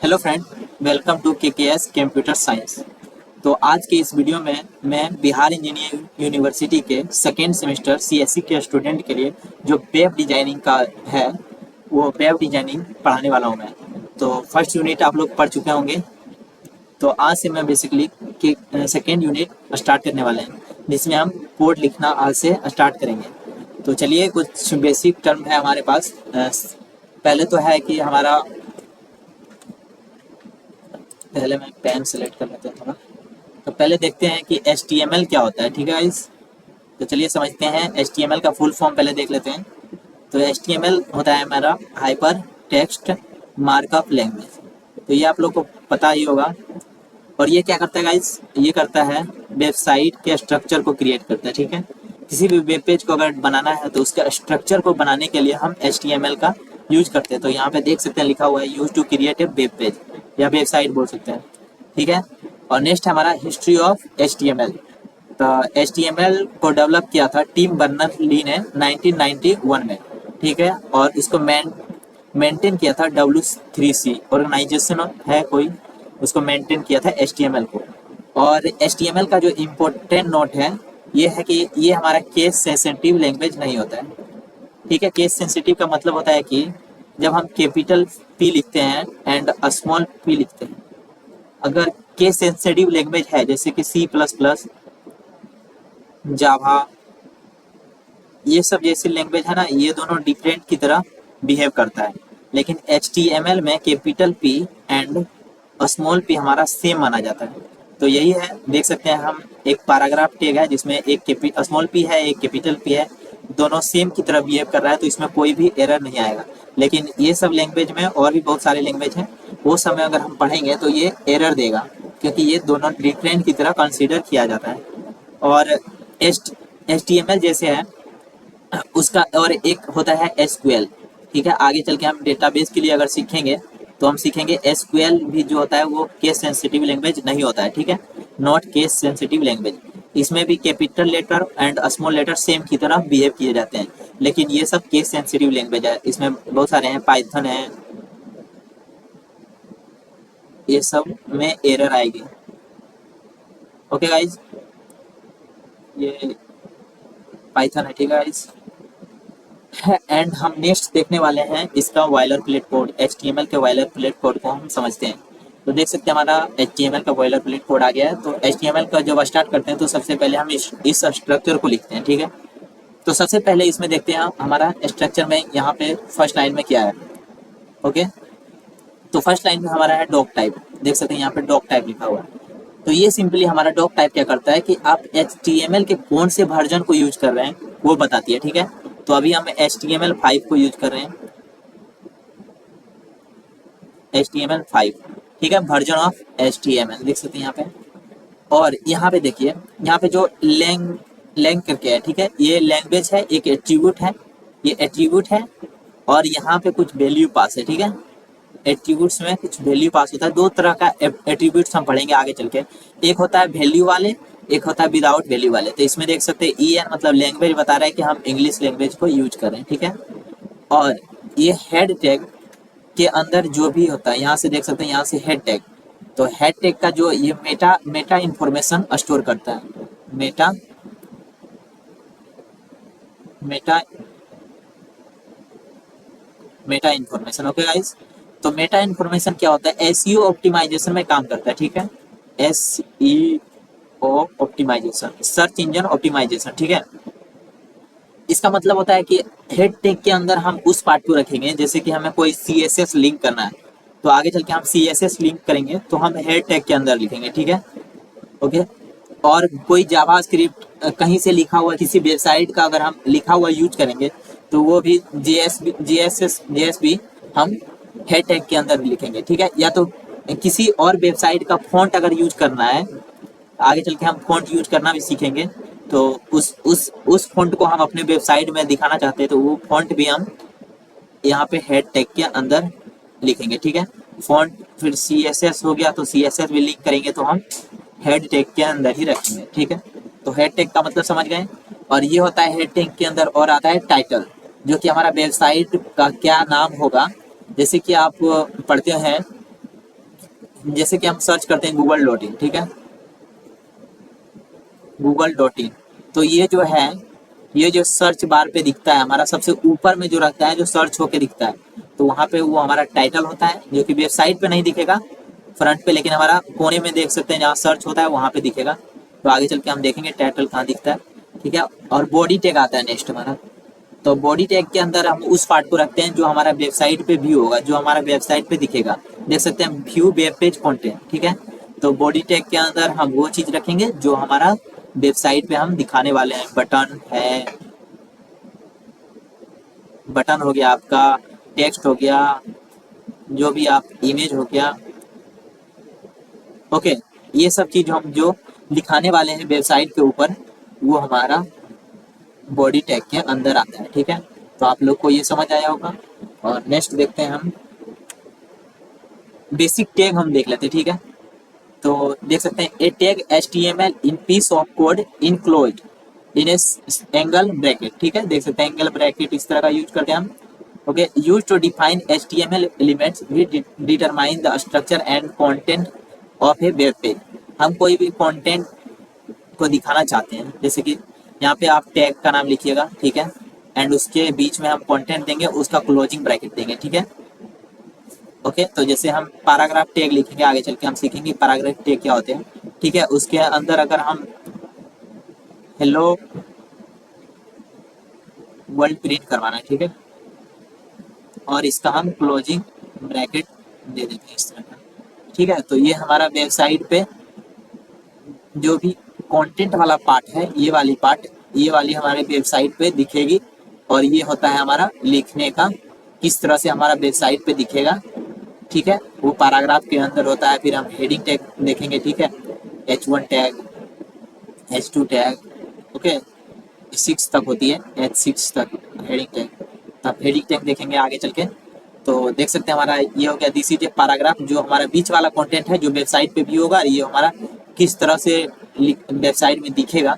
Hello friend, welcome to KKS computer science. तो आज के इस वीडियो में मैं बिहार इंजीनियरिंग यूनिवर्सिटी के सेकेंड सेमेस्टर सीएससी के स्टूडेंट के लिए जो वेब डिजाइनिंग का है वो वेब डिजाइनिंग पढ़ाने वाला हूँ मैं। तो फर्स्ट यूनिट आप लोग पढ़ चुके होंगे। तो आज से मैं बेसिकली कि सेकेंड यूनिट स्टार्ट करने वाले हैं जिसमें हम कोड लिखना आज से स्टार्ट करेंगे। तो चलिए, कुछ बेसिक टर्म है हमारे पास। पहले तो है कि हमारा, पहले मैं पेन सेलेक्ट कर लेते हैं थोड़ा। तो पहले देखते हैं कि HTML क्या होता है। ठीक है गाइस, तो चलिए समझते हैं। HTML का फुल फॉर्म पहले देख लेते हैं। तो HTML होता है हमारा हाइपर टेक्स्ट मार्कअप लैंग्वेज। तो ये आप लोग को पता ही होगा। और ये क्या करता है गाइस, ये करता है वेबसाइट के स्ट्रक्चर को क्रिएट करता है। ठीक है, किसी भी वेब पेज को अगर बनाना है तो उसका स्ट्रक्चर को बनाने के लिए हम HTML का यूज करते हैं। तो यहाँ पे देख सकते हैं लिखा हुआ है use to create a web page या वेबसाइट बोल सकते हैं। ठीक है, और नेक्स्ट हमारा हिस्ट्री ऑफ HTML। तो HTML को डेवलप किया था टिम बर्नर्स-ली ने 1991 में। ठीक है, और इसको मेंटेन किया था W3C ऑर्गेनाइजेशन है कोई, उसको मेंटेन किया था HTML को। और HTML का जो इम्पोर्टेंट नोट है ये है कि ये हमारा केस सेंसिटिव लैंग्वेज नहीं होता है। ठीक है, केस सेंसिटिव का मतलब होता है कि जब हम कैपिटल P लिखते हैं एंड स्मॉल p लिखते हैं, अगर केस सेंसिटिव लैंग्वेज है जैसे कि C++, जावा, ये सब जैसी लैंग्वेज है ना, ये दोनों डिफरेंट की तरह बिहेव करता है। लेकिन HTML में capital P and small p हमारा सेम माना जाता है। तो यही है, देख सकते हैं हम एक पैराग्राफ टैग है जिसमें एक स्मॉल p है, एक कैपिटल P है, दोनों सेम की तरह बिहेव कर रहा है, तो इसमें कोई भी एरर नहीं आएगा। लेकिन ये सब लैंग्वेज में और भी बहुत सारे लैंग्वेज हैं, वो समय अगर हम पढ़ेंगे तो ये एरर देगा, क्योंकि ये दोनों डिफरेंट की तरह कंसीडर किया जाता है। और HTML जैसे है उसका और एक होता है SQL। ठीक है, आगे चल के हम डेटाबेस के लिए अगर सीखेंगे तो हम सीखेंगे SQL भी जो होता है वो केस सेंसिटिव लैंग्वेज नहीं होता है। ठीक है, नॉट केस सेंसिटिव लैंग्वेज। इसमें भी capital letter and small letter same की तरह बिहेव किए जाते हैं, लेकिन ये सब केस सेंसिटिव लैंग्वेज है। इसमें बहुत सारे हैं, पाइथन है, ये सब में एरर आएगी। ओके गाइज, ये पाइथन है। ठीक है गाइज, एंड हम नेक्स्ट देखने वाले हैं इसका वायलर प्लेट कोड। HTML के वायलर प्लेट कोड को हम समझते हैं। तो देख सकते हैं हमारा HTML का वायलर प्लेट कोड आ गया है। तो HTML का जब स्टार्ट करते हैं तो सबसे पहले हम इस स्ट्रक्चर को लिखते हैं। ठीक है, तो सबसे पहले इसमें देखते हैं हमारा स्ट्रक्चर में यहाँ पे फर्स्ट लाइन में क्या है। ओके, तो फर्स्ट लाइन में हमारा है डॉक टाइप। देख सकते हैं यहाँ पे डॉक टाइप लिखा हुआ है। तो ये सिंपली हमारा डॉक टाइप क्या करता है कि आप HTML के कौन से वर्जन को यूज कर रहे हैं वो बताती है। ठीक है, तो अभी हम HTML5 को यूज कर रहे हैं, HTML5। ठीक है, वर्जन ऑफ HTML देख सकते हैं यहाँ पे। और यहाँ पे देखिए, यहाँ पे जो लैंग करके है, ठीक है, ये लैंग्वेज है, एक एट्रीब्यूट है, ये एट्रीब्यूट है, और यहाँ पे कुछ वैल्यू पास है। ठीक है, एट्रीब्यूट्स में कुछ वैल्यू पास होता है। दो तरह का एट्रीब्यूट्स हम पढ़ेंगे आगे चल के, एक होता है वैल्यू वाले, एक होता है विदाउट वैल्यू वाले। तो इसमें देख सकते हैं EN मतलब लैंग्वेज बता रहा है कि हम इंग्लिश लैंग्वेज को यूज कर रहे हैं। ठीक है, और ये हेड टैग के अंदर जो भी होता है, यहाँ से देख सकते हैं, यहाँ से हेड टैग, तो हेड टैग का जो ये मेटा इंफॉर्मेशन स्टोर करता है, Meta Meta Meta information. Okay guys, तो मेटा इंफॉर्मेशन क्या होता है, SEO ऑप्टिमाइजेशन में काम करता है। ठीक है, SEO optimisation, search engine optimisation. ठीक है, इसका मतलब होता है कि हेड टैग के अंदर हम उस पार्ट को रखेंगे, जैसे कि हमें कोई CSS लिंक करना है, तो आगे चल के हम CSS लिंक करेंगे तो हम हेड टैग के अंदर लिखेंगे। ठीक है, ओके। और कोई जावास्क्रिप्ट कहीं से लिखा हुआ किसी वेबसाइट का अगर हम लिखा हुआ यूज करेंगे तो वो भी JSB हम हेड टैग के अंदर लिखेंगे। ठीक है, या तो किसी और वेबसाइट का फॉन्ट अगर यूज करना है, आगे चल के हम फॉन्ट यूज करना भी सीखेंगे, तो उस फॉन्ट को हम अपने वेबसाइट में दिखाना चाहते हैं तो वो फॉन्ट भी हम यहाँ पे हेड टैग के अंदर लिखेंगे। ठीक है, फॉन्ट फिर CSS हो गया तो CSS भी लिंक करेंगे तो हम हेड टैग के अंदर ही रखेंगे। ठीक है, तो हेड टैग का मतलब समझ गए। और ये होता है हेड टैग के अंदर, और आता है टाइटल, जो कि हमारा वेबसाइट का क्या नाम होगा। जैसे कि आप पढ़ते हैं जैसे कि हम सर्च करते हैं google.in, ठीक है, google.in। तो ये जो है, ये जो सर्च बार पे दिखता है हमारा सबसे ऊपर में जो रहता है, जो सर्च होके दिखता है, तो वहाँ पे वो हमारा टाइटल होता है, जो कि वेबसाइट पे नहीं दिखेगा फ्रंट पे, लेकिन हमारा कोने में देख सकते हैं जहाँ सर्च होता है वहाँ पे दिखेगा। तो आगे चल के हम देखेंगे टाइटल कहाँ दिखता है, ठीक है। और बॉडी टैग आता है नेक्स्ट हमारा। तो बॉडी टैग के अंदर हम उस पार्ट को रखते हैं जो हमारा वेबसाइट पे व्यू होगा, जो हमारा वेबसाइट पे दिखेगा। देख सकते हैं व्यू वेब पेज कंटेंट, ठीक है। तो बॉडी टैग के अंदर हम वो चीज रखेंगे जो हमारा वेबसाइट पे हम दिखाने वाले हैं। बटन है, बटन हो गया आपका, टेक्स्ट हो गया, जो भी आप इमेज हो गया, ओके। ये सब चीज हम जो दिखाने वाले हैं वेबसाइट के ऊपर, वो हमारा बॉडी टैग के अंदर आता है, ठीक है। तो आप लोग को ये समझ आया होगा। और नेक्स्ट देखते हैं हम, बेसिक टैग हम देख लेते हैं, ठीक है। तो देख सकते हैं a tag HTML in piece of code enclosed in angle bracket, ठीक है। देख सकते हैं एंगल ब्रैकेट इस तरह का यूज करते हैं हम, okay. Use to define HTML elements we determine the structure and content of a web page. हम कोई भी कंटेंट को दिखाना चाहते हैं, जैसे कि यहाँ पे आप टैग का नाम लिखिएगा, ठीक है, एंड उसके बीच में हम कंटेंट देंगे, उसका क्लोजिंग ब्रैकेट देंगे, ठीक है, ओके। तो जैसे हम पैराग्राफ टैग लिखेंगे, आगे चल के हम सीखेंगे पैराग्राफ टैग क्या होते हैं, ठीक है। उसके अंदर अगर हम हेलो वर्ल्ड प्रिंट करवाना है, ठीक है, और इसका हम क्लोजिंग ब्रैकेट दे देते हैं इस तरह का, ठीक है। तो ये हमारा वेबसाइट पे जो भी कंटेंट वाला पार्ट है, ये वाली पार्ट, ये वाली हमारे वेबसाइट पे दिखेगी। और ये होता है हमारा लिखने का, किस तरह से हमारा वेबसाइट पे दिखेगा, ठीक है, वो पैराग्राफ के अंदर होता है। फिर हम हेडिंग टैग देखेंगे, ठीक है, H1 tag, H2 tag, okay, 6 तक होती है, H6 तक हेडिंग टैग। तब हेडिंग टैग देखेंगे आगे चल के। तो देख सकते हैं हमारा ये हो गया दिस इज ए पैराग्राफ, जो हमारा बीच वाला कंटेंट है जो वेबसाइट पे भी होगा, और ये हमारा किस तरह से वेबसाइट में दिखेगा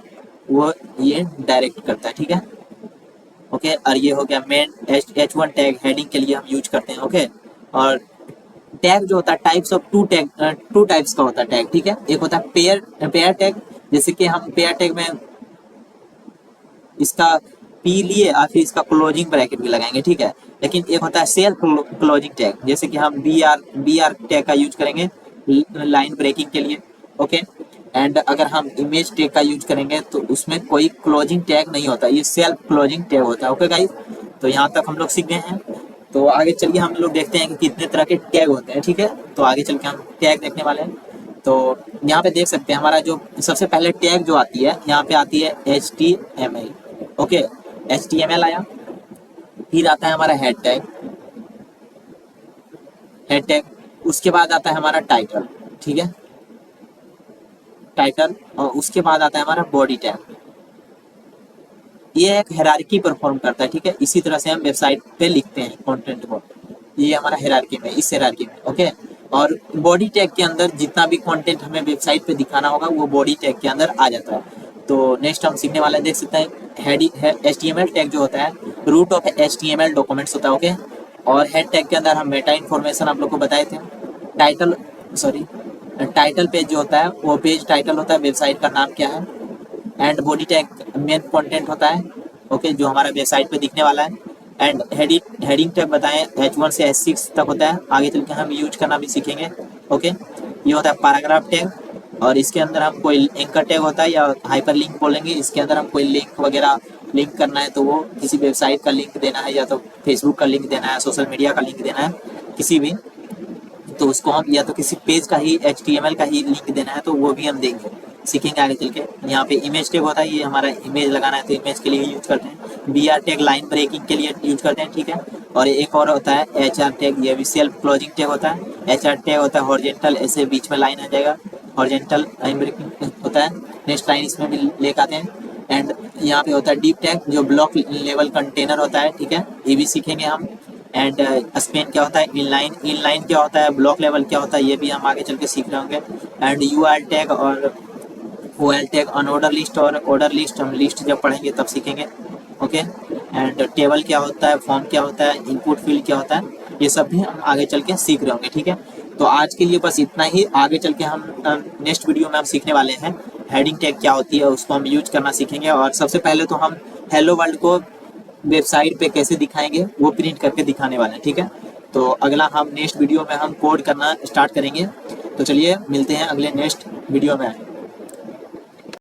वो ये डायरेक्ट करता है, ठीक है, ओके। और ये हो गया मेन H1 टैग, हेडिंग के लिए हम यूज करते हैं, ओके। और टैग जो होता है टाइप्स ऑफ टू टाइप्स का होता है टैग, ठीक है। एक होता है पेयर टैग, जैसे कि हम पेयर टैग में इसका पी लिए और फिर इसका क्लोजिंग ब्रैकेट भी लगाएंगे, ठीक है। लेकिन एक होता है सेल्फ क्लोजिंग टैग, जैसे कि हम बी आर टैग का यूज करेंगे लाइन ब्रेकिंग के लिए, ओके। एंड अगर हम इमेज टैग का यूज करेंगे तो उसमें कोई क्लोजिंग टैग नहीं होता, ये सेल्फ क्लोजिंग टैग होता है, ओके गाइस। तो यहाँ तक हम लोग सीख गए हैं। तो आगे चलिए हम लोग देखते हैं कि कितने तरह के टैग होते हैं, ठीक है। तो आगे चल के हम टैग देखने वाले हैं। तो यहाँ पे देख सकते हैं हमारा जो सबसे पहले टैग जो आती है, यहाँ पे आती है HTML, ओके, HTML आया। फिर आता है हमारा हेड टैग, उसके बाद आता है हमारा टाइटल, ठीक है, टाइटल। और उसके बाद आता है हमारा बॉडी टैग। ये एक हायरार्की परफॉर्म करता है, ठीक है। इसी तरह से हम वेबसाइट पे लिखते हैं कंटेंट को, ये हमारा हायरार्की में, इस हायरार्की में, ओके। और बॉडी टैग के अंदर जितना भी कंटेंट हमें वेबसाइट पे दिखाना होगा वो बॉडी टैग के अंदर आ जाता है। तो नेक्स्ट हम सीखने वाले हैं, देख सकते हैं HTML टैग जो होता है रूट ऑफ HTML डॉक्यूमेंट्स होता है, ओके। और हेड टैग के अंदर हम मेटा इन्फॉर्मेशन आप लोग को बताए थे। टाइटल, सॉरी, टाइटल पेज जो होता है वो पेज टाइटल होता है, वेबसाइट का नाम क्या है। And body tag main content होता है, ओके, जो हमारा वेबसाइट पे दिखने वाला है। एंड हेडिंग टैग बताएं H1 से H6 तक होता है, आगे चल के हम यूज करना भी सीखेंगे, ओके। ये होता है पैराग्राफ टैग, और इसके अंदर हम कोई एंकर टैग होता है या हाइपर लिंक बोलेंगे, इसके अंदर हम कोई लिंक वगैरह लिंक करना है तो वो किसी वेबसाइट का लिंक देना है, या तो फेसबुक का लिंक देना है, सोशल मीडिया का लिंक देना है, किसी भी, तो उसको हम या तो किसी पेज का ही HTML का ही लिंक देना है तो वो भी हम देंगे, सीखेंगे आगे चल के। यहाँ पे इमेज टैग होता है, ये हमारा इमेज लगाना है तो इमेज के लिए यूज करते हैं। BR टैग लाइन ब्रेकिंग के लिए यूज करते हैं, ठीक है। और एक और होता है HR टैग, ये भी सेल्फ क्लोजिंग टैग होता है। HR टैग होता है हॉरिजॉन्टल, ऐसे बीच में लाइन आ जाएगा, हॉरिजॉन्टल लाइन ब्रेकिंग होता है। नेक्स्ट लाइन इसमें भी लेकर आते हैं। एंड यहाँ पे होता है डीप टैग, जो ब्लॉक लेवल कंटेनर होता है, ठीक है, ये भी सीखेंगे हम। एंड स्पेन क्या होता है, इनलाइन क्या होता है, ब्लॉक लेवल क्या होता है, ये भी हम आगे चल के सीख रहे होंगे। एंड URL टैग और OL टैग, अनऑर्डर लिस्ट और ऑर्डर लिस्ट हम लिस्ट जब पढ़ेंगे तब सीखेंगे, ओके। एंड टेबल क्या होता है, फॉर्म क्या होता है, इनपुट फील्ड क्या होता है, ये सब भी हम आगे चल के सीख रहे होंगे, ठीक है। तो आज के लिए बस इतना ही। आगे चल के हम नेक्स्ट वीडियो में हम सीखने वाले हैं हेडिंग टैग क्या होती है, उसको हम यूज करना सीखेंगे। और सबसे पहले तो हम हेलो वर्ल्ड को वेबसाइट पे कैसे दिखाएंगे वो प्रिंट करके दिखाने वाले हैं, ठीक है। तो अगला हम नेक्स्ट वीडियो में हम कोड करना स्टार्ट करेंगे। तो चलिए मिलते हैं अगले नेक्स्ट वीडियो में।